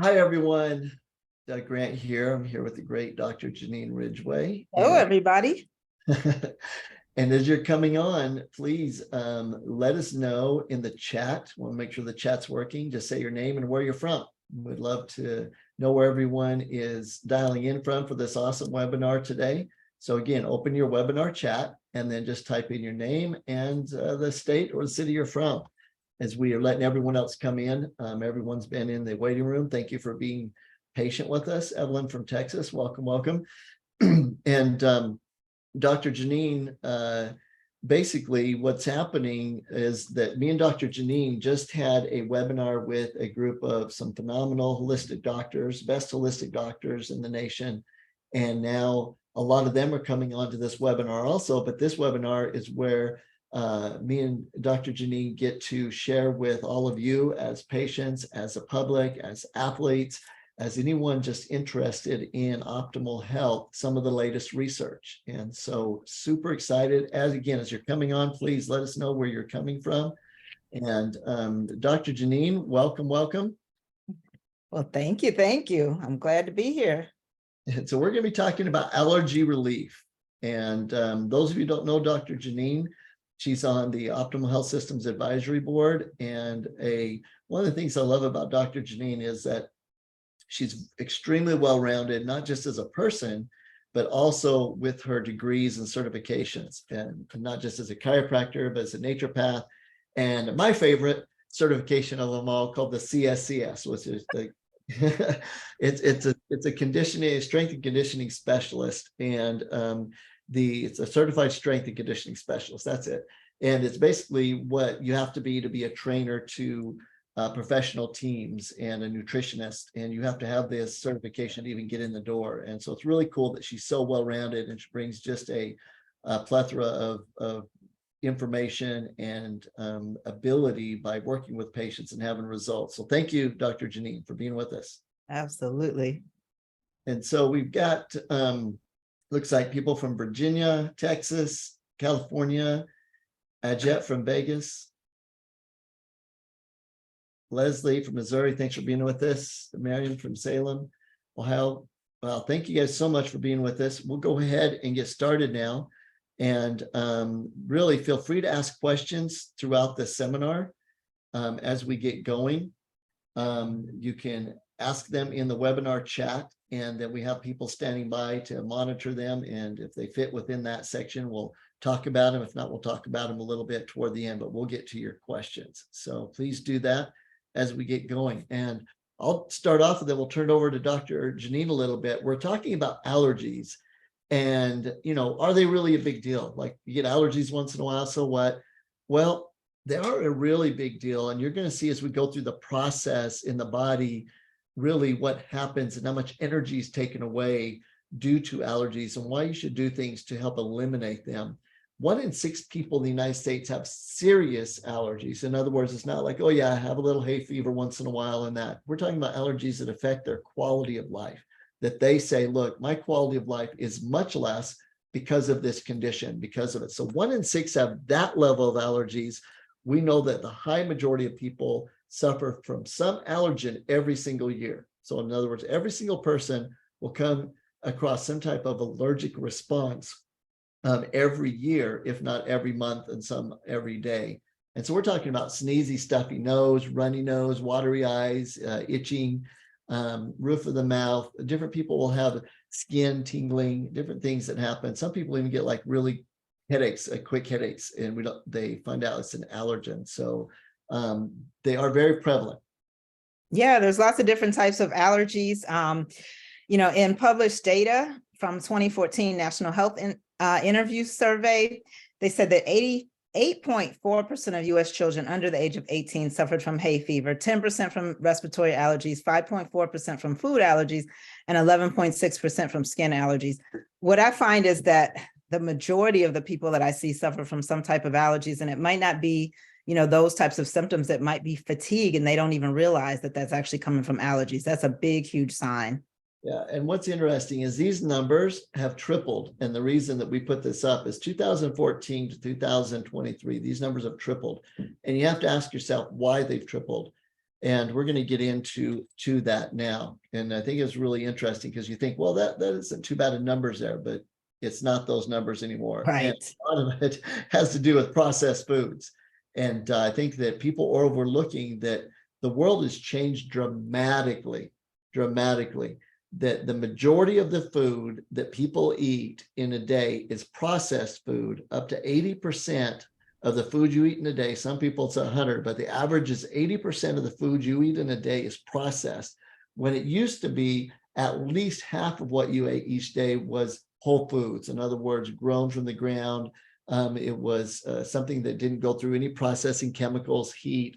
Hi, everyone. Doug Grant here. I'm here with the great Dr. JeNeen Ridgway. Hello, everybody. And as you're coming on, please let us know in the chat. Want to make sure the chat's working. Just say your name and where you're from. We'd love to know where everyone is dialing in from for this awesome webinar today. So again, open your webinar chat and then just type in your name and the state or the city you're from. As we are letting everyone else come in, everyone's been in the waiting room. Thank you for being patient with us. Evelyn from Texas, welcome, welcome. And Dr. JeNeen, basically what's happening is that me and Dr. JeNeen just had a webinar with a group of some phenomenal holistic doctors, best holistic doctors in the nation. And now a lot of them are coming onto this webinar also, but this webinar is where me and Dr. JeNeen get to share with all of you as patients, as a public, as athletes, as anyone just interested in optimal health, some of the latest research. And so super excited. As you're coming on, please let us know where you're coming from. And Dr. JeNeen, welcome, welcome. Well, thank you. Thank you. I'm glad to be here. And so we're going to be talking about allergy relief. And those of you who don't know Dr. JeNeen, she's on the Optimal Health Systems Advisory Board. And one of the things I love about Dr. JeNeen is that she's extremely well-rounded, not just as a person, but also with her degrees and certifications, and not just as a chiropractor, but as a naturopath. And my favorite certification of them all, called the CSCS, which is the it's a conditioning, strength and conditioning specialist, and it's a certified strength and conditioning specialist. That's it. And it's basically what you have to be a trainer to professional teams and a nutritionist, and you have to have this certification to even get in the door. And so it's really cool that she's so well-rounded, and she brings just a plethora of information and ability by working with patients and having results. So thank you, Dr. JeNeen, for being with us. Absolutely. And so we've got looks like people from Virginia, Texas, California, Jet from Vegas, Leslie from Missouri, thanks for being with us. Marion from Salem, Ohio. Well, thank you guys so much for being with us. We'll go ahead and get started now. And really feel free to ask questions throughout the seminar as we get going. You can ask them in the webinar chat, and then we have people standing by to monitor them. And if they fit within that section, we'll talk about them. If not, we'll talk about them a little bit toward the end, but we'll get to your questions. So please do that as we get going. And I'll start off, and then we'll turn it over to Dr. JeNeen a little bit. We're talking about allergies. And, are they really a big deal? Like, you get allergies once in a while, so what? Well, they are a really big deal. And you're going to see as we go through the process in the body, really what happens and how much energy is taken away due to allergies, and why you should do things to help eliminate them. 1 in 6 people in the United States have serious allergies. In other words, it's not like, oh yeah, I have a little hay fever once in a while and that. We're talking about allergies that affect their quality of life, that they say, look, my quality of life is much less because of this condition, because of it. So 1 in 6 have that level of allergies. We know that the high majority of people suffer from some allergen every single year. So in other words, every single person will come across some type of allergic response every year, if not every month, and some every day. And so we're talking about sneezy, stuffy nose, runny nose, watery eyes, itching, roof of the mouth. Different people will have skin tingling, different things that happen. Some people even get like really headaches, quick headaches, and they find out it's an allergen. So they are very prevalent. Yeah, there's lots of different types of allergies. In published data from 2014 National Health Interview Survey, they said that 88.4% of U.S. children under the age of 18 suffered from hay fever, 10% from respiratory allergies, 5.4% from food allergies, and 11.6% from skin allergies. What I find is that the majority of the people that I see suffer from some type of allergies, and it might not be, those types of symptoms. That might be fatigue, and they don't even realize that that's actually coming from allergies. That's a big, huge sign. Yeah, and what's interesting is these numbers have tripled. And the reason that we put this up is 2014 to 2023, these numbers have tripled. And you have to ask yourself why they've tripled. And we're going to get into that now. And I think it's really interesting because you think, well, that isn't too bad of numbers there, but it's not those numbers anymore. And Right. a lot of it has to do with processed foods. And I think that people are overlooking that the world has changed dramatically, that the majority of the food that people eat in a day is processed food. Up to 80% of the food you eat in a day, some people it's 100, but the average is 80% of the food you eat in a day is processed. When it used to be at least half of what you ate each day was whole foods. In other words, grown from the ground. It was something that didn't go through any processing chemicals, heat,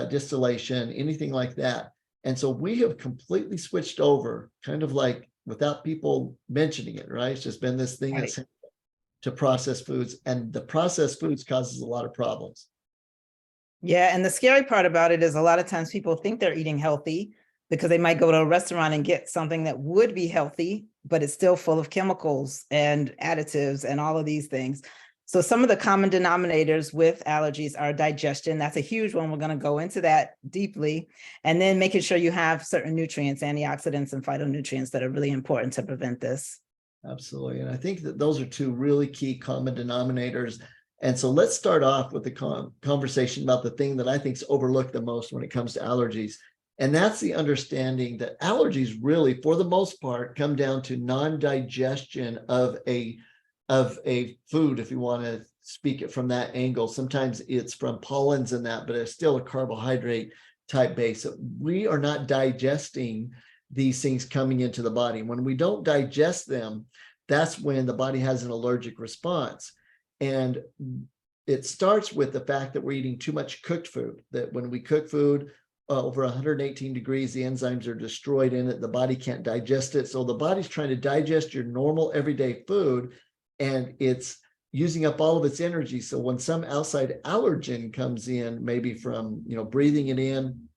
distillation, anything like that. And so we have completely switched over, kind of like without people mentioning it, right? It's just been this thing Right. that's to processed foods, and the processed foods causes a lot of problems. Yeah, and the scary part about it is a lot of times people think they're eating healthy because they might go to a restaurant and get something that would be healthy, but it's still full of chemicals and additives and all of these things. So some of the common denominators with allergies are digestion. That's a huge one. We're going to go into that deeply. And then making sure you have certain nutrients, antioxidants, and phytonutrients that are really important to prevent this. Absolutely. And I think that those are two really key common denominators. And so let's start off with the conversation about the thing that I think is overlooked the most when it comes to allergies. And that's the understanding that allergies really, for the most part, come down to non-digestion of a food, if you want to speak it from that angle. Sometimes it's from pollens and that, but it's still a carbohydrate type base. So we are not digesting these things coming into the body. When we don't digest them, that's when the body has an allergic response. And it starts with the fact that we're eating too much cooked food, that when we cook food over 118 degrees, the enzymes are destroyed in it. The body can't digest it. So the body's trying to digest your normal everyday food, and it's using up all of its energy. So when some outside allergen comes in, maybe from breathing it in,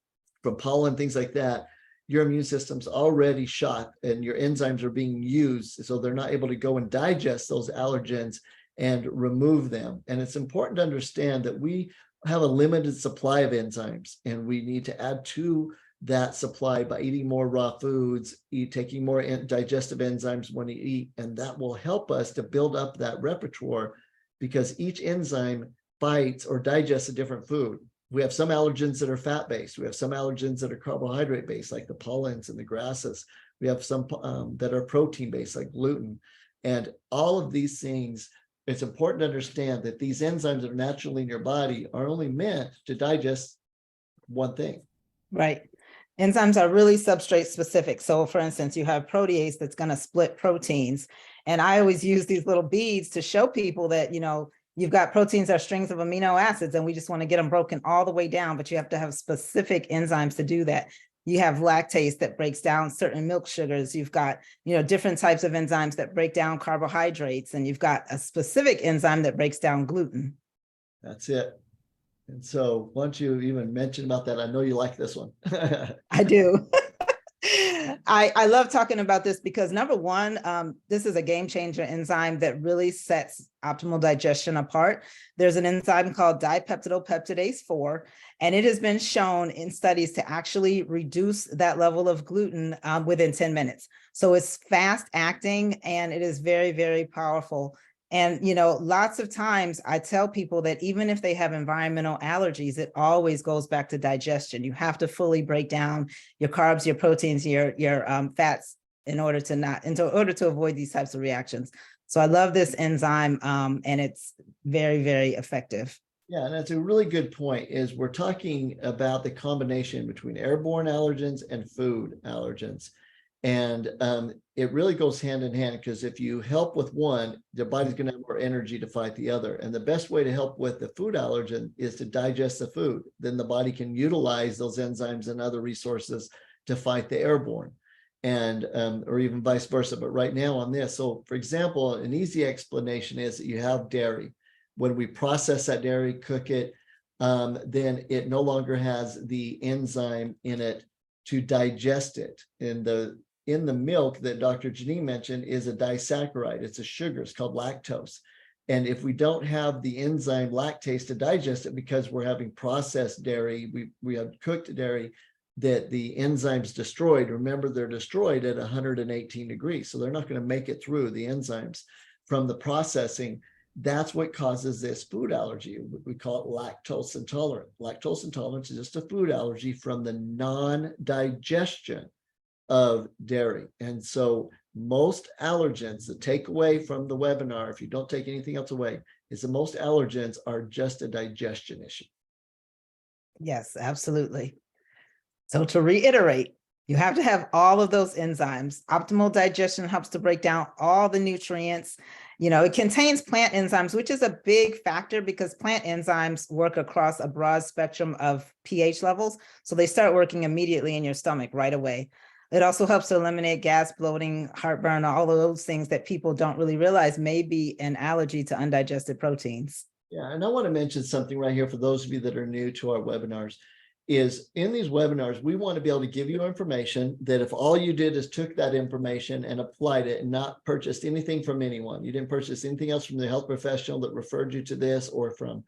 from pollen, things like that, your immune system's already shot and your enzymes are being used, so they're not able to go and digest those allergens and remove them. And it's important to understand that we have a limited supply of enzymes, and we need to add to that supply by eating more raw foods, taking more digestive enzymes when you eat, and that will help us to build up that repertoire, because each enzyme fights or digests a different food. We have some allergens that are fat-based. We have some allergens that are carbohydrate-based, like the pollens and the grasses. We have some that are protein-based, like gluten. And all of these things, it's important to understand that these enzymes that are naturally in your body are only meant to digest one thing. Right. Enzymes are really substrate specific. So for instance, you have protease that's going to split proteins. And I always use these little beads to show people that, you've got proteins are strings of amino acids, and we just want to get them broken all the way down, but you have to have specific enzymes to do that. You have lactase that breaks down certain milk sugars. You've got, different types of enzymes that break down carbohydrates, and you've got a specific enzyme that breaks down gluten. That's it. And so once you even mention about that, I know you like this one. I do. I love talking about this because number one, this is a game changer enzyme that really sets optimal digestion apart. There's an enzyme called dipeptidopeptidase 4, and it has been shown in studies to actually reduce that level of gluten within 10 minutes. So it's fast acting and it is very, very powerful. And, lots of times I tell people that even if they have environmental allergies, it always goes back to digestion. You have to fully break down your carbs, your proteins, your fats in order to avoid these types of reactions. So I love this enzyme and it's very, very effective. Yeah, and that's a really good point, is we're talking about the combination between airborne allergens and food allergens. And it really goes hand in hand, because if you help with one, the body's going to have more energy to fight the other. And the best way to help with the food allergen is to digest the food. Then the body can utilize those enzymes and other resources to fight the airborne, and or even vice versa. But right now on this, so for example, an easy explanation is that you have dairy. When we process that dairy, cook it, then it no longer has the enzyme in it to digest it. In the milk that Dr. JeNeen mentioned is a disaccharide. It's a sugar. It's called lactose. And if we don't have the enzyme lactase to digest it because we're having processed dairy, we have cooked dairy, that the enzymes destroyed. Remember, they're destroyed at 118 degrees. So they're not going to make it through the enzymes from the processing. That's what causes this food allergy. We call it lactose intolerant. Lactose intolerance is just a food allergy from the non-digestion of dairy. And so most allergens, the takeaway from the webinar, if you don't take anything else away, is that most allergens are just a digestion issue. Yes, absolutely. So to reiterate, you have to have all of those enzymes. Optimal digestion helps to break down all the nutrients. You know, it contains plant enzymes, which is a big factor because plant enzymes work across a broad spectrum of pH levels. So they start working immediately in your stomach right away. It also helps to eliminate gas, bloating, heartburn, all of those things that people don't really realize may be an allergy to undigested proteins. Yeah, and I want to mention something right here for those of you that are new to our webinars. Is in these webinars, we want to be able to give you information that if all you did is took that information and applied it and not purchased anything from anyone, you didn't purchase anything else from the health professional that referred you to this or from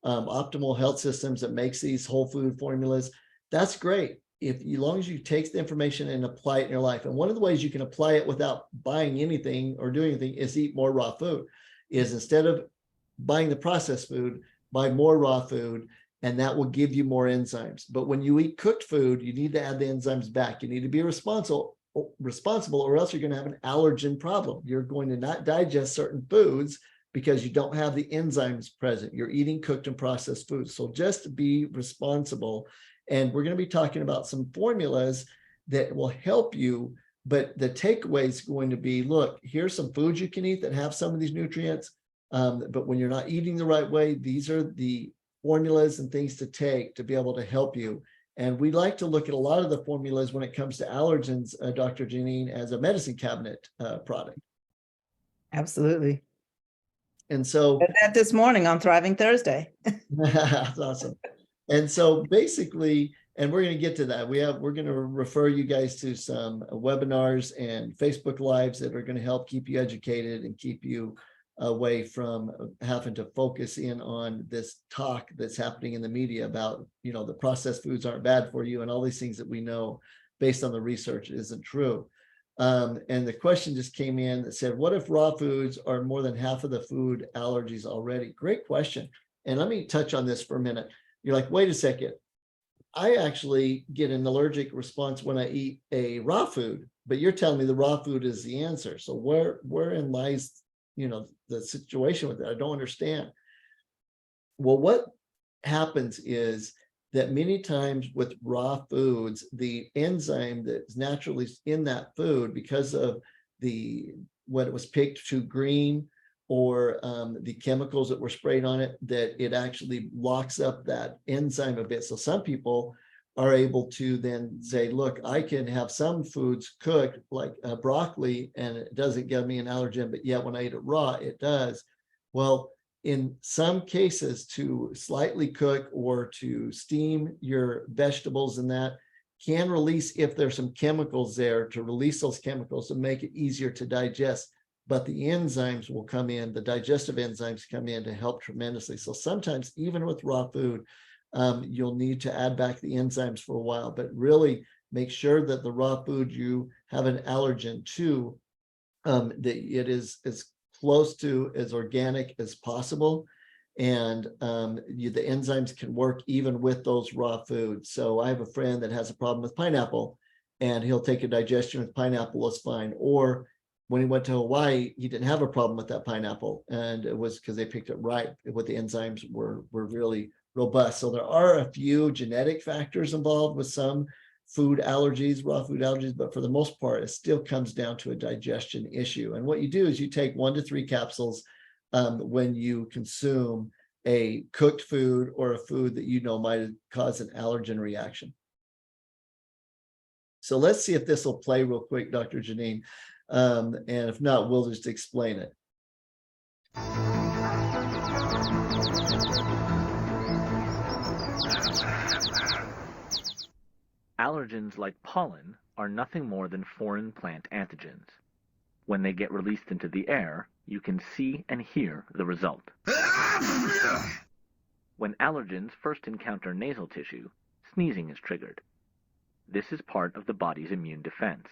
Optimal Health Systems that makes these whole food formulas, that's great. As long as you take the information and apply it in your life. And one of the ways you can apply it without buying anything or doing anything is eat more raw food. Is instead of buying the processed food, buy more raw food, and that will give you more enzymes. But when you eat cooked food, you need to add the enzymes back. You need to be responsible, or else you're going to have an allergen problem. You're going to not digest certain foods because you don't have the enzymes present. You're eating cooked and processed foods. So just be responsible. And we're going to be talking about some formulas that will help you. But the takeaway is going to be, look, here's some foods you can eat that have some of these nutrients. But when you're not eating the right way, these are the formulas and things to take to be able to help you. And we like to look at a lot of the formulas when it comes to allergens, Dr. JeNeen, as a medicine cabinet product. Absolutely. And so I did that this morning on Thriving Thursday. that's awesome. And so basically, and we're going to get to that. We're going to refer you guys to some webinars and Facebook Lives that are going to help keep you educated and keep you away from having to focus in on this talk that's happening in the media about, the processed foods aren't bad for you and all these things that we know based on the research isn't true. And the question just came in that said, what if raw foods are more than half of the food allergies already? Great question. And let me touch on this for a minute. You're like, wait a second. I actually get an allergic response when I eat a raw food, but you're telling me the raw food is the answer. So wherein lies the situation with it? I don't understand. Well, what happens is that many times with raw foods, the enzyme that's naturally in that food, because of what it was picked to green or the chemicals that were sprayed on it, that it actually locks up that enzyme a bit. So some people are able to then say, look, I can have some foods cooked like broccoli and it doesn't give me an allergen, but yet when I eat it raw, it does. Well, in some cases, to slightly cook or to steam your vegetables and that can release, if there's some chemicals there, to release those chemicals to make it easier to digest. But the enzymes will come in, the digestive enzymes come in to help tremendously. So sometimes even with raw food, you'll need to add back the enzymes for a while, but really make sure that the raw food you have an allergen to, that it is as close to as organic as possible. And the enzymes can work even with those raw foods. So I have a friend that has a problem with pineapple and he'll take a digestion with pineapple, it's fine. Or when he went to Hawaii, he didn't have a problem with that pineapple. And it was because they picked it right, what the enzymes were really robust. So there are a few genetic factors involved with some food allergies, raw food allergies, but for the most part, it still comes down to a digestion issue. And what you do is you take 1 to 3 capsules when you consume a cooked food or a food that might cause an allergen reaction. So let's see if this will play real quick, Dr. JeNeen. And if not, we'll just explain it. Allergens like pollen are nothing more than foreign plant antigens. When they get released into the air, you can see and hear the result. When allergens first encounter nasal tissue, sneezing is triggered. This is part of the body's immune defense.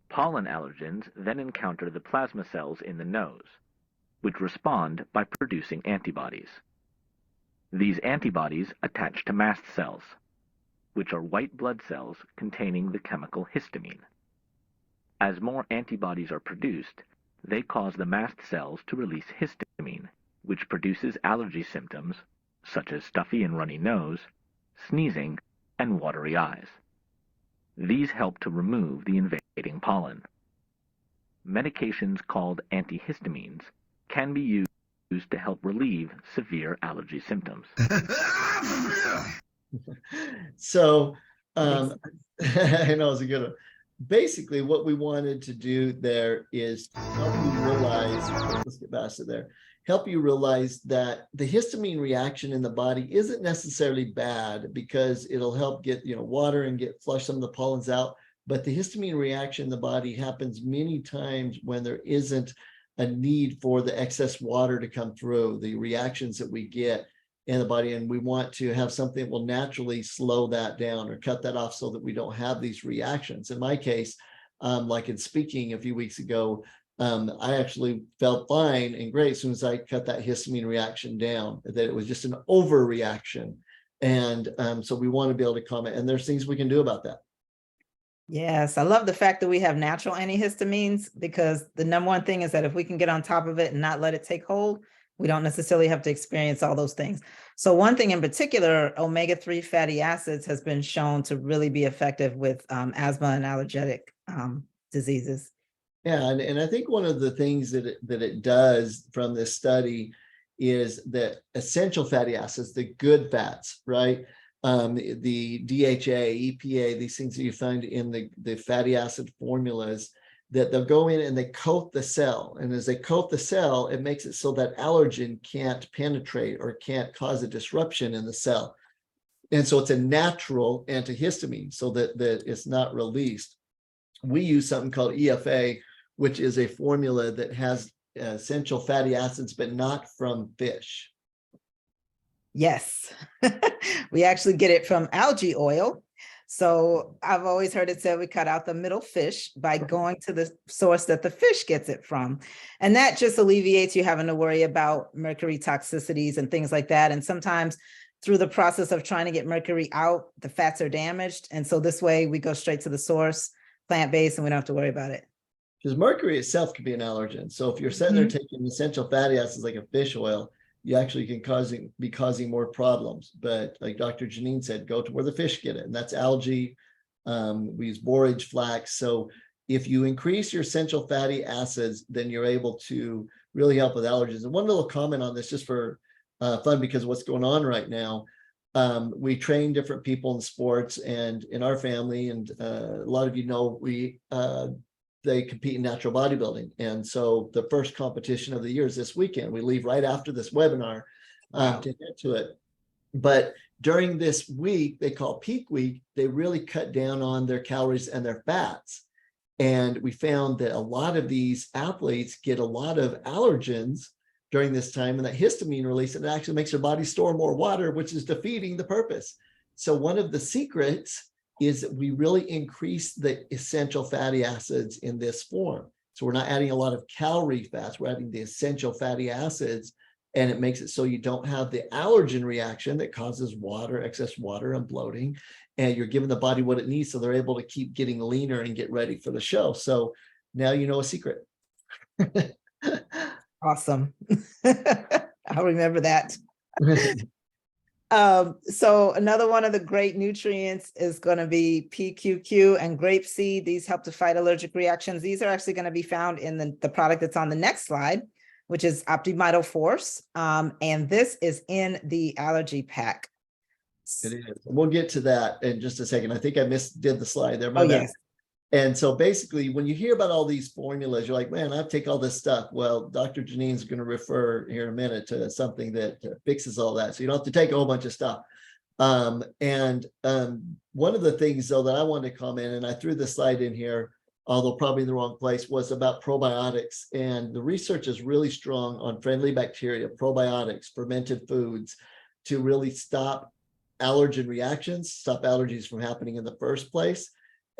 Pollen allergens then encounter the plasma cells in the nose, which respond by producing antibodies. These antibodies attach to mast cells, which are white blood cells containing the chemical histamine. As more antibodies are produced, they cause the mast cells to release histamine, which produces allergy symptoms such as stuffy and runny nose, sneezing, and watery eyes. These help to remove the invading pollen. Medications called antihistamines can be used to help relieve severe allergy symptoms. So, I know it's a good one. Basically, what we wanted to do there is help you realize, let's get past it there, help you realize that the histamine reaction in the body isn't necessarily bad because it'll help get, water and flush some of the pollens out. But the histamine reaction in the body happens many times when there isn't a need for the excess water to come through, the reactions that we get in the body, and we want to have something that will naturally slow that down or cut that off so that we don't have these reactions. In my case, like in speaking a few weeks ago, I actually felt fine and great as soon as I cut that histamine reaction down, that it was just an overreaction. And so we want to be able to comment, and there's things we can do about that. Yes, I love the fact that we have natural antihistamines, because the number one thing is that if we can get on top of it and not let it take hold, we don't necessarily have to experience all those things. So one thing in particular, omega-3 fatty acids has been shown to really be effective with asthma and allergic diseases. Yeah, and I think one of the things that it does from this study is that essential fatty acids, the good fats, right? The DHA, EPA, these things that you find in the fatty acid formulas, that they'll go in and they coat the cell. And as they coat the cell, it makes it so that allergen can't penetrate or can't cause a disruption in the cell. And so it's a natural antihistamine so that it's not released. We use something called EFA, which is a formula that has essential fatty acids, but not from fish. Yes, we actually get it from algae oil. So I've always heard it said we cut out the middle fish by going to the source that the fish gets it from. And that just alleviates you having to worry about mercury toxicities and things like that. And sometimes through the process of trying to get mercury out, the fats are damaged. And so this way we go straight to the source, plant-based, and we don't have to worry about it. Because mercury itself can be an allergen. So if you're sitting there taking essential fatty acids like a fish oil, you actually can be causing more problems. But like Dr. JeNeen said, go to where the fish get it. And that's algae. We use borage flax. So if you increase your essential fatty acids, then you're able to really help with allergens. And one little comment on this, just for fun, because of what's going on right now. We train different people in sports, and in our family, and a lot of you know, they compete in natural bodybuilding. And so the first competition of the year is this weekend. We leave right after this webinar to get to it. But during this week, they call peak week, they really cut down on their calories and their fats. And we found that a lot of these athletes get a lot of allergens during this time, and that histamine release, and it actually makes their body store more water, which is defeating the purpose. So one of the secrets is that we really increase the essential fatty acids in this form. So we're not adding a lot of calorie fats, we're adding the essential fatty acids, and it makes it so you don't have the allergen reaction that causes excess water and bloating, and you're giving the body what it needs so they're able to keep getting leaner and get ready for the show. So now you know a secret. Awesome. I'll remember that. So another one of the great nutrients is going to be PQQ and grapeseed. These help to fight allergic reactions. These are actually going to be found in the product that's on the next slide, which is Opti-Mito-Force. And this is in the Allergy Pak. It is. We'll get to that in just a second. I think I did the slide there. Oh, yes. And so basically, when you hear about all these formulas, you're like, man, I take all this stuff. Well, Dr. JeNeen is going to refer here in a minute to something that fixes all that. So you don't have to take a whole bunch of stuff. One of the things, though, that I wanted to comment, and I threw the slide in here, although probably in the wrong place, was about probiotics. And the research is really strong on friendly bacteria, probiotics, fermented foods, to really stop allergen reactions, stop allergies from happening in the first place.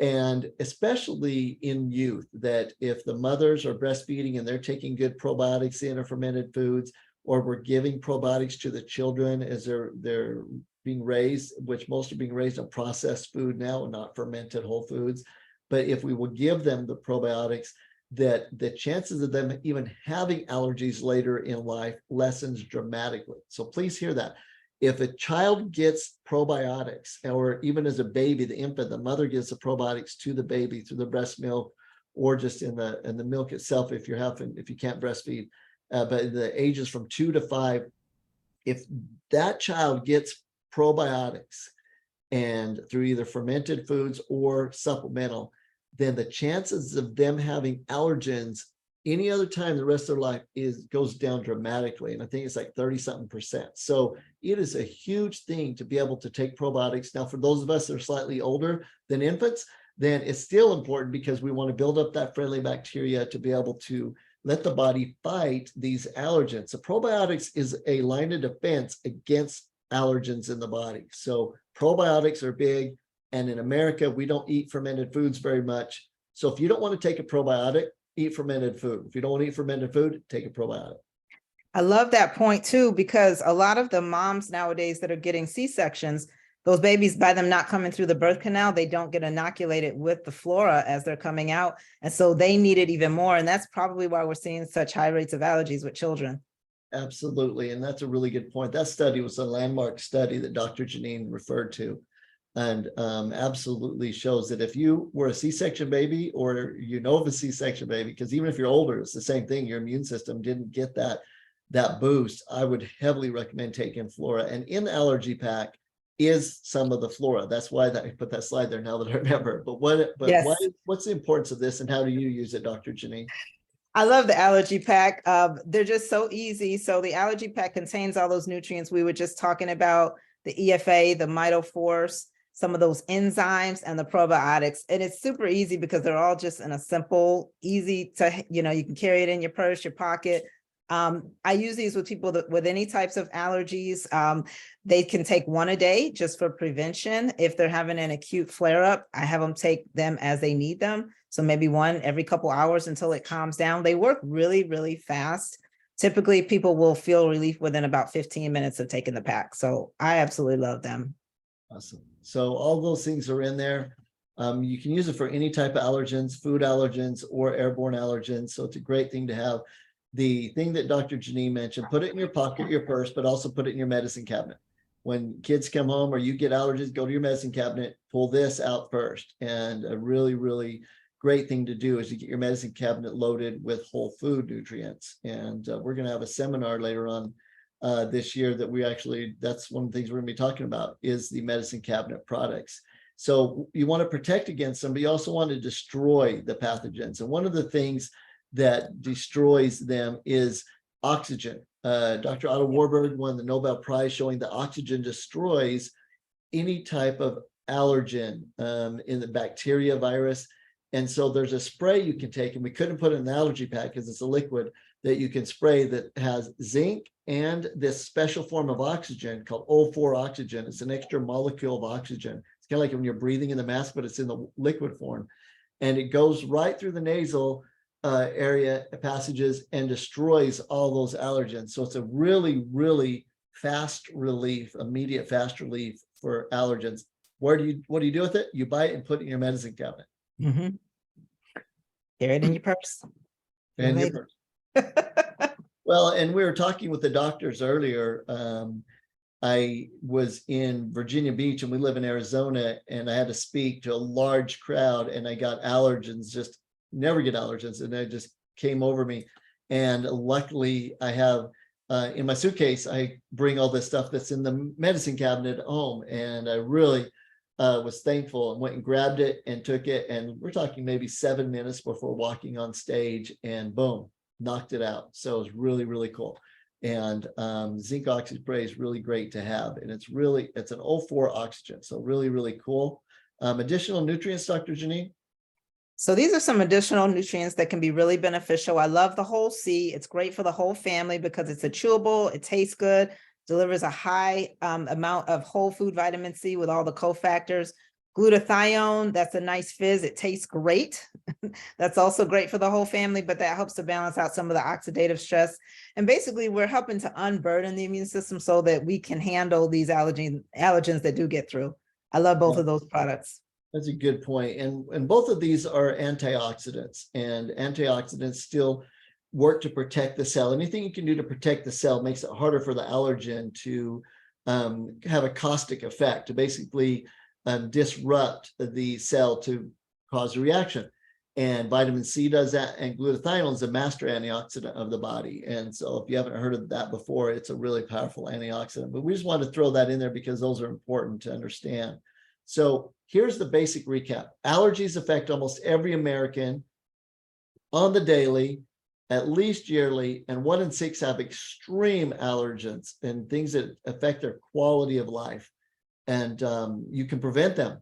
And especially in youth, that if the mothers are breastfeeding and they're taking good probiotics in or fermented foods, or we're giving probiotics to the children as they're being raised, which most are being raised on processed food now, not fermented whole foods. But if we will give them the probiotics, that the chances of them even having allergies later in life lessens dramatically. So please hear that. If a child gets probiotics, or even as a baby, the infant, the mother gives the probiotics to the baby through the breast milk, or just in the milk itself, if you can't breastfeed, but the ages from 2 to 5, if that child gets probiotics and through either fermented foods or supplemental, then the chances of them having allergens any other time the rest of their life goes down dramatically. And I think it's like 30-something%. So it is a huge thing to be able to take probiotics. Now, for those of us that are slightly older than infants, then it's still important, because we want to build up that friendly bacteria to be able to let the body fight these allergens. So probiotics is a line of defense against allergens in the body. So probiotics are big. And in America, we don't eat fermented foods very much. So if you don't want to take a probiotic, eat fermented food. If you don't want to eat fermented food, take a probiotic. I love that point too, because a lot of the moms nowadays that are getting C-sections, those babies, by them not coming through the birth canal, they don't get inoculated with the flora as they're coming out. And so they need it even more. And that's probably why we're seeing such high rates of allergies with children. Absolutely. And that's a really good point. That study was a landmark study that Dr. JeNeen referred to, and absolutely shows that if you were a C-section baby, or you know of a C-section baby, because even if you're older, it's the same thing, your immune system didn't get that boost, I would heavily recommend taking flora. And in the Allergy Pak is some of the flora. That's why I put that slide there, now that I remember. But Yes. what's the importance of this, and how do you use it, Dr. JeNeen? I love the Allergy Pak. They're just so easy. So the Allergy Pak contains all those nutrients we were just talking about, the EFA, the Mito-Force, some of those enzymes, and the probiotics. And it's super easy because they're all just in a simple, easy to, you can carry it in your purse, your pocket. I use these with people with any types of allergies. They can take one a day just for prevention. If they're having an acute flare-up, I have them take them as they need them. So maybe one every couple hours until it calms down. They work really, really fast. Typically, people will feel relief within about 15 minutes of taking the pack. So I absolutely love them. Awesome. So all those things are in there. You can use it for any type of allergens, food allergens, or airborne allergens. So it's a great thing to have. The thing that Dr. JeNeen mentioned, put it in your pocket, your purse, but also put it in your medicine cabinet. When kids come home or you get allergies, go to your medicine cabinet, pull this out first. And a really, really great thing to do is to get your medicine cabinet loaded with whole food nutrients. And we're going to have a seminar later on this year that that's one of the things we're going to be talking about, is the medicine cabinet products. So you want to protect against them, but you also want to destroy the pathogens. And one of the things that destroys them is oxygen. Dr. Otto Warburg won the Nobel Prize showing that oxygen destroys any type of allergen in the bacteria, virus. And so there's a spray you can take, and we couldn't put it in the Allergy Pak because it's a liquid that you can spray that has zinc and this special form of oxygen called O4 oxygen. It's an extra molecule of oxygen. It's kind of like when you're breathing in the mask, but it's in the liquid form. And it goes right through the nasal area passages and destroys all those allergens. So it's a really, really fast relief, immediate fast relief for allergens. What do you do with it? You buy it and put it in your medicine cabinet. Mm-hmm. Carry it in your purse. And your purse. Well, and we were talking with the doctors earlier. I was in Virginia Beach and we live in Arizona, and I had to speak to a large crowd, and I got allergens, just never get allergens, and they just came over me. And luckily I have in my suitcase, I bring all this stuff that's in the medicine cabinet home, and I really was thankful and went and grabbed it and took it. And we're talking maybe 7 minutes before walking on stage, and boom, knocked it out. So it was really, really cool. And Zinc-Oxy Spray is really great to have. And it's an O4 oxygen. So really, really cool. Additional nutrients, Dr. JeNeen? So these are some additional nutrients that can be really beneficial. I love the whole C. It's great for the whole family because it's a chewable, it tastes good, delivers a high amount of whole food vitamin C with all the cofactors. Glutathione, that's a nice fizz. It tastes great. That's also great for the whole family, but that helps to balance out some of the oxidative stress. And basically, we're helping to unburden the immune system so that we can handle these allergens that do get through. I love both of those products. That's a good point. And both of these are antioxidants, and antioxidants still work to protect the cell. Anything you can do to protect the cell makes it harder for the allergen to have a caustic effect, to basically disrupt the cell to cause a reaction. And vitamin C does that, and glutathione is a master antioxidant of the body. And so if you haven't heard of that before, it's a really powerful antioxidant. But we just wanted to throw that in there because those are important to understand. So here's the basic recap. Allergies affect almost every American on the daily, at least yearly, and 1 in 6 have extreme allergens and things that affect their quality of life. And you can prevent them.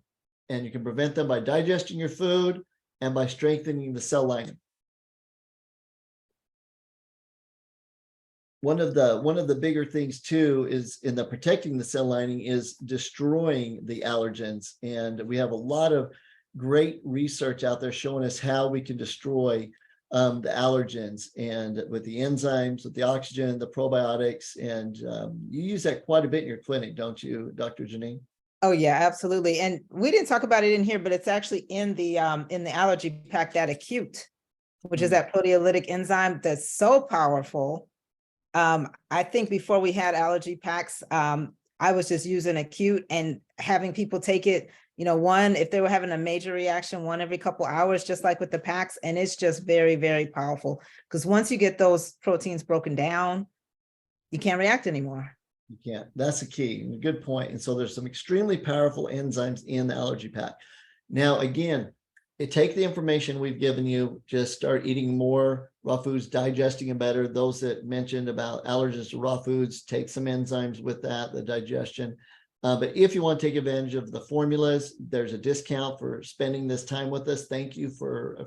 And you can prevent them by digesting your food and by strengthening the cell lining. One of the bigger things too is in the protecting the cell lining is destroying the allergens. And we have a lot of great research out there showing us how we can destroy the allergens, and with the enzymes, with the oxygen, the probiotics, and you use that quite a bit in your clinic, don't you, Dr. JeNeen? Oh yeah, absolutely. And we didn't talk about it in here, but it's actually in the Allergy Pak, that Acute, which is that proteolytic enzyme that's so powerful. I think before we had allergy packs, I was just using Acute and having people take it, you know, one, if they were having a major reaction, one every couple hours, just like with the packs. And it's just very, very powerful because once you get those proteins broken down, you can't react anymore. You can't. That's the key. A good point. And so there's some extremely powerful enzymes in the Allergy Pak. Now, again, take the information we've given you, just start eating more raw foods, digesting them better. Those that mentioned about allergens to raw foods, take some enzymes with that, the digestion. But if you want to take advantage of the formulas, there's a discount for spending this time with us. Thank you for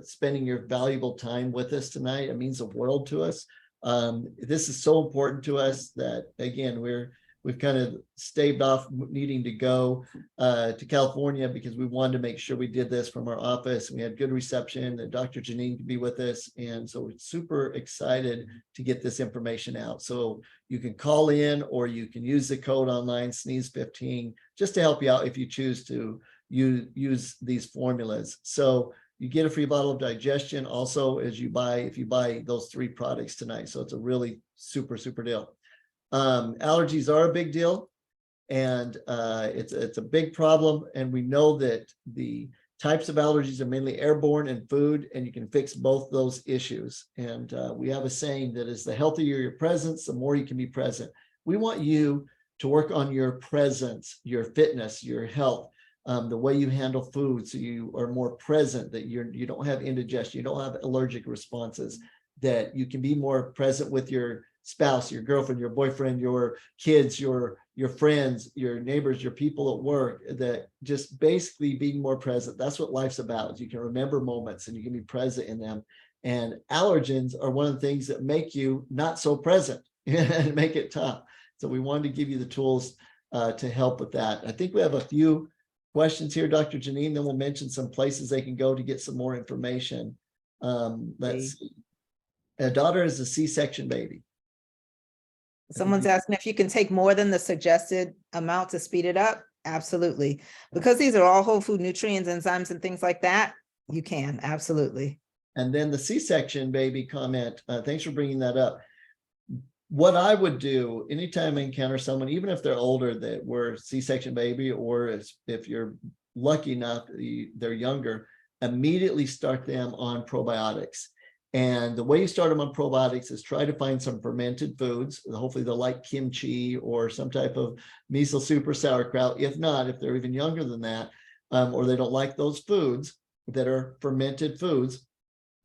spending your valuable time with us tonight. It means the world to us. This is so important to us that, again, we've kind of staved off needing to go to California because we wanted to make sure we did this from our office. We had good reception, that Dr. JeNeen could be with us. And so we're super excited to get this information out. So you can call in or you can use the code online, SNEEZE15, just to help you out if you choose to use these formulas. So you get a free bottle of Digestion also if you buy those 3 products tonight. So it's a really super, super deal. Allergies are a big deal, and it's a big problem. And we know that the types of allergies are mainly airborne and food, and you can fix both those issues. And we have a saying that is, the healthier your presence, the more you can be present. We want you to work on your presence, your fitness, your health, the way you handle food, so you are more present, that you don't have indigestion, you don't have allergic responses, that you can be more present with your spouse, your girlfriend, your boyfriend, your kids, your friends, your neighbors, your people at work, that just basically being more present. That's what life's about. You can remember moments and you can be present in them. And allergens are one of the things that make you not so present and make it tough. So we wanted to give you the tools to help with that. I think we have a few questions here, Dr. JeNeen, then we'll mention some places they can go to get some more information. Let's see. A daughter is a C-section baby. Someone's asking if you can take more than the suggested amount to speed it up. Absolutely. Because these are all whole food nutrients, enzymes, and things like that, you can, absolutely. And then the C-section baby comment, thanks for bringing that up. What I would do anytime I encounter someone, even if they're older, that were C-section baby, or if you're lucky enough, they're younger, immediately start them on probiotics. And the way you start them on probiotics is try to find some fermented foods. Hopefully they'll like kimchi or some type of miso soup or sauerkraut. If not, if they're even younger than that, or they don't like those foods that are fermented foods,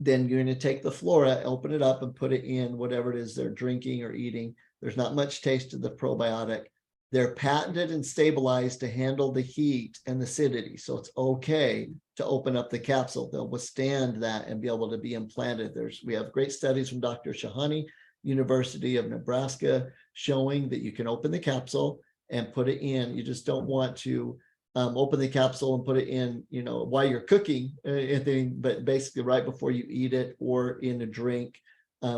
then you're going to take the flora, open it up, and put it in whatever it is they're drinking or eating. There's not much taste to the probiotic. They're patented and stabilized to handle the heat and the acidity. So it's okay to open up the capsule. They'll withstand that and be able to be implanted. We have great studies from Dr. Shahani, University of Nebraska, showing that you can open the capsule and put it in. You just don't want to open the capsule and put it in, while you're cooking anything, but basically right before you eat it or in a drink.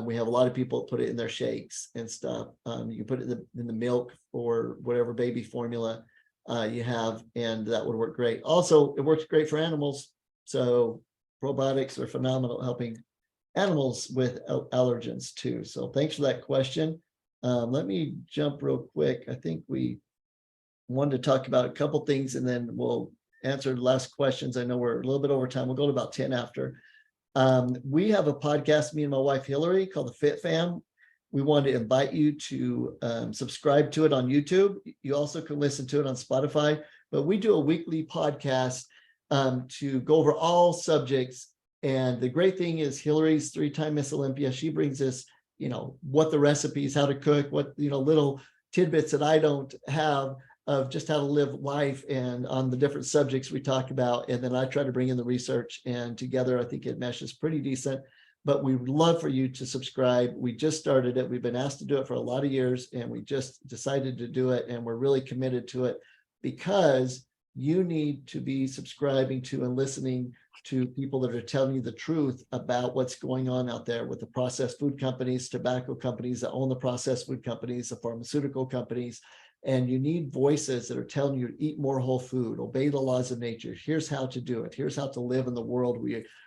We have a lot of people put it in their shakes and stuff. You can put it in the milk or whatever baby formula you have, and that would work great. Also, it works great for animals. So probiotics are phenomenal at helping animals with allergens too. So thanks for that question. Let me jump real quick. I think we wanted to talk about a couple things and then we'll answer the last questions. I know we're a little bit over time. We'll go to about 10 after. We have a podcast, me and my wife Hillary, called the FitFam. We want to invite you to subscribe to it on YouTube. You also can listen to it on Spotify, but we do a weekly podcast to go over all subjects. And the great thing is Hillary's 3-time Miss Olympia. She brings us, what the recipes, how to cook, what, little tidbits that I don't have of just how to live life and on the different subjects we talk about. And then I try to bring in the research, and together I think it meshes pretty decent. But we would love for you to subscribe. We just started it. We've been asked to do it for a lot of years, and we just decided to do it. And we're really committed to it because you need to be subscribing to and listening to people that are telling you the truth about what's going on out there with the processed food companies, tobacco companies that own the processed food companies, the pharmaceutical companies. And you need voices that are telling you to eat more whole food, obey the laws of nature. Here's how to do it. Here's how to live in the world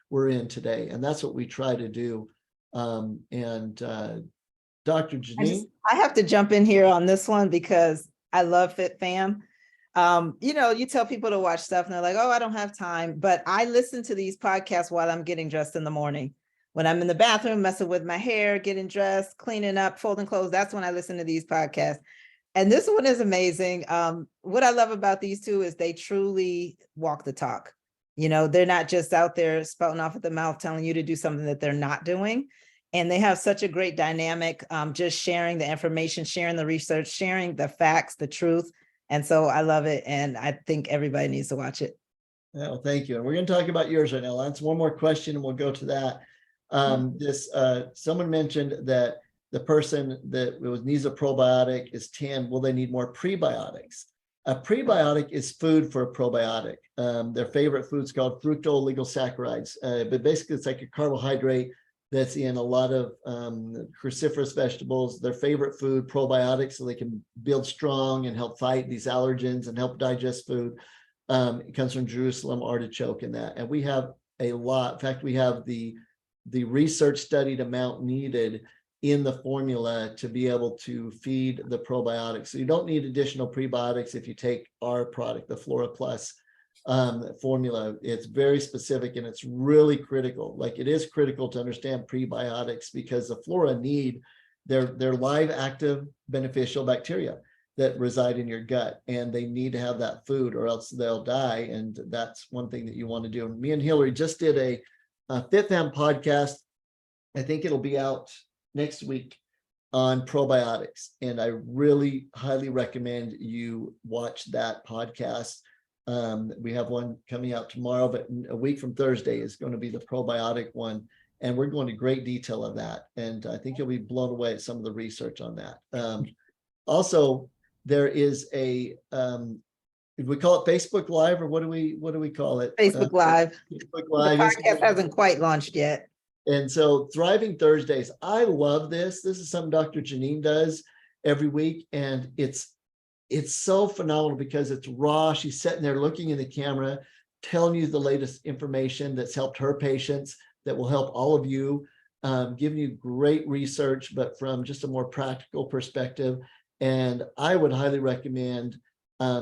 we're in today. And that's what we try to do. Dr. JeNeen? I have to jump in here on this one because I love FitFam. You tell people to watch stuff and they're like, oh, I don't have time. But I listen to these podcasts while I'm getting dressed in the morning. When I'm in the bathroom, messing with my hair, getting dressed, cleaning up, folding clothes, that's when I listen to these podcasts. And this one is amazing. What I love about these two is they truly walk the talk. They're not just out there spouting off at the mouth, telling you to do something that they're not doing. And they have such a great dynamic, just sharing the information, sharing the research, sharing the facts, the truth. And so I love it. And I think everybody needs to watch it. Well, thank you. And we're going to talk about yours right now. Let's one more question and we'll go to that. Someone mentioned that the person that needs a probiotic is 10. Will they need more prebiotics? A prebiotic is food for a probiotic. Their favorite food is called fructooligosaccharides, but basically it's like a carbohydrate that's in a lot of cruciferous vegetables. Their favorite food, probiotics, so they can build strong and help fight these allergens and help digest food. It comes from Jerusalem artichoke and that. And we have a lot. In fact, we have the research studied amount needed in the formula to be able to feed the probiotics. So you don't need additional prebiotics if you take our product, the Flora Plus formula. It's very specific and it's really critical. Like it is critical to understand prebiotics because the flora need they're live, active, beneficial bacteria that reside in your gut, and they need to have that food or else they'll die. And that's one thing that you want to do. And me and Hillary just did a FitFam podcast. I think it'll be out next week on probiotics. And I really highly recommend you watch that podcast. We have one coming out tomorrow, but a week from Thursday is going to be the probiotic one. And we're going to great detail of that. And I think you'll be blown away at some of the research on that. Also, there is a, we call it Facebook Live, or what do we call it? Facebook Live. Facebook Live. The podcast hasn't quite launched yet. And so Thriving Thursdays, I love this. This is something Dr. JeNeen does every week. And it's so phenomenal because it's raw. She's sitting there looking in the camera, telling you the latest information that's helped her patients, that will help all of you, giving you great research, but from just a more practical perspective. And I would highly recommend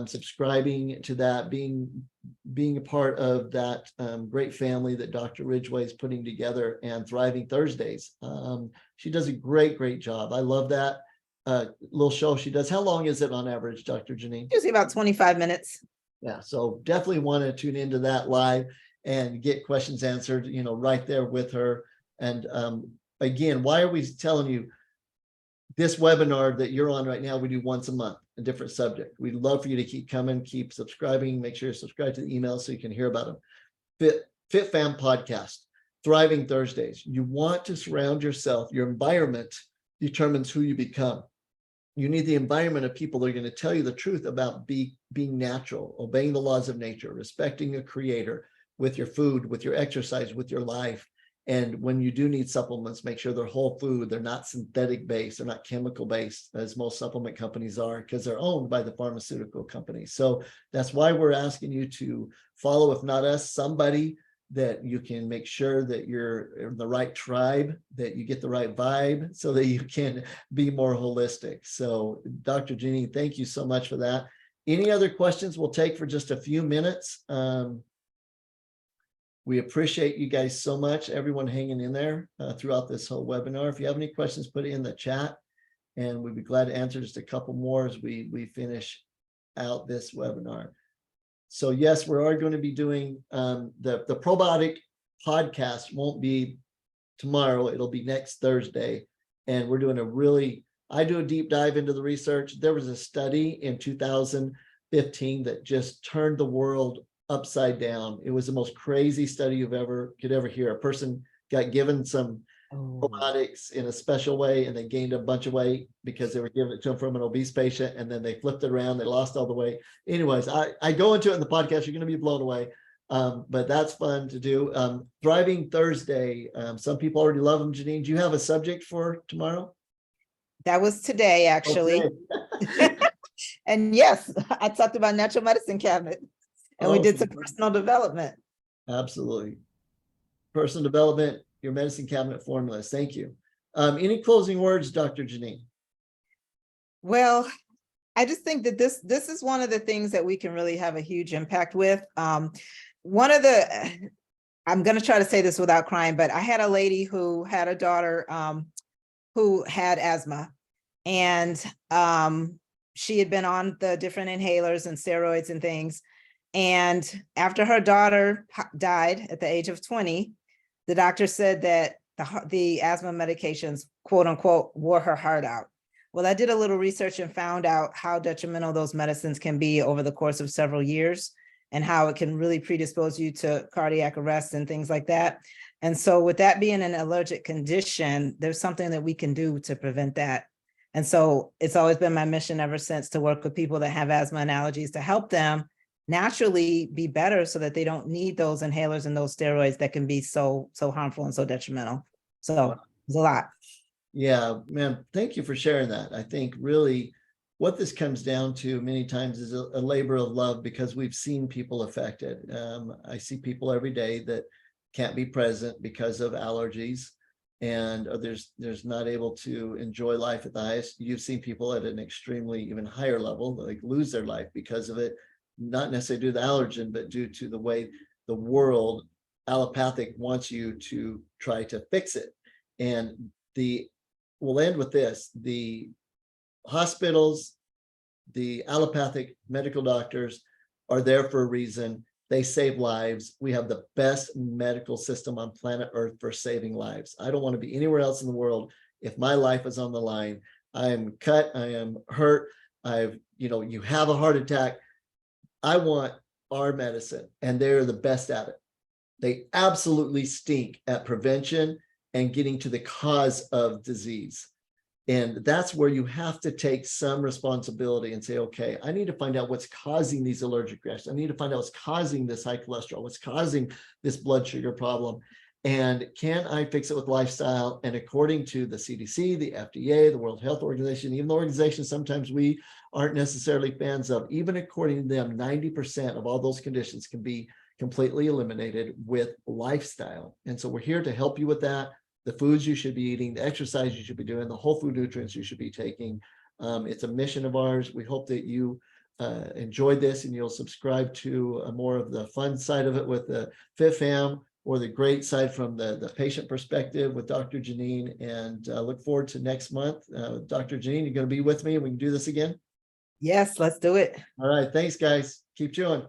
subscribing to that, being a part of that great family that Dr. Ridgway is putting together, and Thriving Thursdays. She does a great job. I love that little show she does. How long is it on average, Dr. JeNeen? Usually about 25 minutes. Yeah, so definitely want to tune into that live and get questions answered, right there with her. And again, why are we telling you this webinar that you're on right now, we do once a month? a different subject. We'd love for you to keep coming, keep subscribing, make sure you subscribe to the email so you can hear about them. FitFam podcast, Thriving Thursdays. You want to surround yourself, your environment determines who you become. You need the environment of people that are going to tell you the truth about being natural, obeying the laws of nature, respecting a creator with your food, with your exercise, with your life. And when you do need supplements, make sure they're whole food. They're not synthetic based. They're not chemical based, as most supplement companies are, because they're owned by the pharmaceutical companies. So that's why we're asking you to follow, if not us, somebody that you can make sure that you're in the right tribe, that you get the right vibe so that you can be more holistic. So Dr. JeNeen, thank you so much for that. Any other questions we'll take for just a few minutes? We appreciate you guys so much, everyone hanging in there throughout this whole webinar. If you have any questions, put it in the chat and we'd be glad to answer just a couple more as we finish out this webinar. So yes, we are going to be doing the probiotic podcast won't be tomorrow. It'll be next Thursday. And we're doing I do a deep dive into the research. There was a study in 2015 that just turned the world upside down. It was the most crazy study you could ever hear. A person got given some probiotics in a special way and they gained a bunch of weight because they were giving it to them from an obese patient, and then they flipped it around, they lost all the weight. Anyways, I go into it in the podcast, you're going to be blown away. But that's fun to do. Thriving Thursday, some people already love them. JeNeen, do you have a subject for tomorrow? That was today, actually. Okay. And yes, I talked about natural medicine cabinet and we did some personal development. Absolutely. Personal development, your medicine cabinet formulas. Thank you. Any closing words, Dr. JeNeen? Well, I just think that this is one of the things that we can really have a huge impact with. I'm going to try to say this without crying, but I had a lady who had a daughter who had asthma, and she had been on the different inhalers and steroids and things. And after her daughter died at the age of 20, the doctor said that the asthma medications, quote unquote, wore her heart out. Well, I did a little research and found out how detrimental those medicines can be over the course of several years and how it can really predispose you to cardiac arrest and things like that. And so with that being an allergic condition, there's something that we can do to prevent that. And so it's always been my mission ever since to work with people that have asthma and allergies to help them naturally be better so that they don't need those inhalers and those steroids that can be so harmful and so detrimental. So it's a lot. Yeah, man, thank you for sharing that. I think really what this comes down to many times is a labor of love, because we've seen people affected. I see people every day that can't be present because of allergies, and there's not able to enjoy life at the highest. You've seen people at an extremely even higher level like lose their life because of it, not necessarily due to the allergen, but due to the way the world allopathic wants you to try to fix it. And we'll end with this: the hospitals, the allopathic medical doctors are there for a reason. They save lives. We have the best medical system on planet Earth for saving lives. I don't want to be anywhere else in the world if my life is on the line. I am cut, I am hurt, you have a heart attack. I want our medicine, and they're the best at it. They absolutely stink at prevention and getting to the cause of disease. And that's where you have to take some responsibility and say, okay, I need to find out what's causing these allergic reactions. I need to find out what's causing this high cholesterol, what's causing this blood sugar problem. And can I fix it with lifestyle? And according to the CDC, the FDA, the World Health Organization, even the organizations sometimes we aren't necessarily fans of, even according to them, 90% of all those conditions can be completely eliminated with lifestyle. And so we're here to help you with that. The foods you should be eating, the exercise you should be doing, the whole food nutrients you should be taking. It's a mission of ours. We hope that you enjoyed this and you'll subscribe to more of the fun side of it with the FitFam, or the great side from the patient perspective with Dr. JeNeen. And look forward to next month. Dr. JeNeen, you're going to be with me and we can do this again? Yes, let's do it. All right. Thanks, guys. Keep chewing.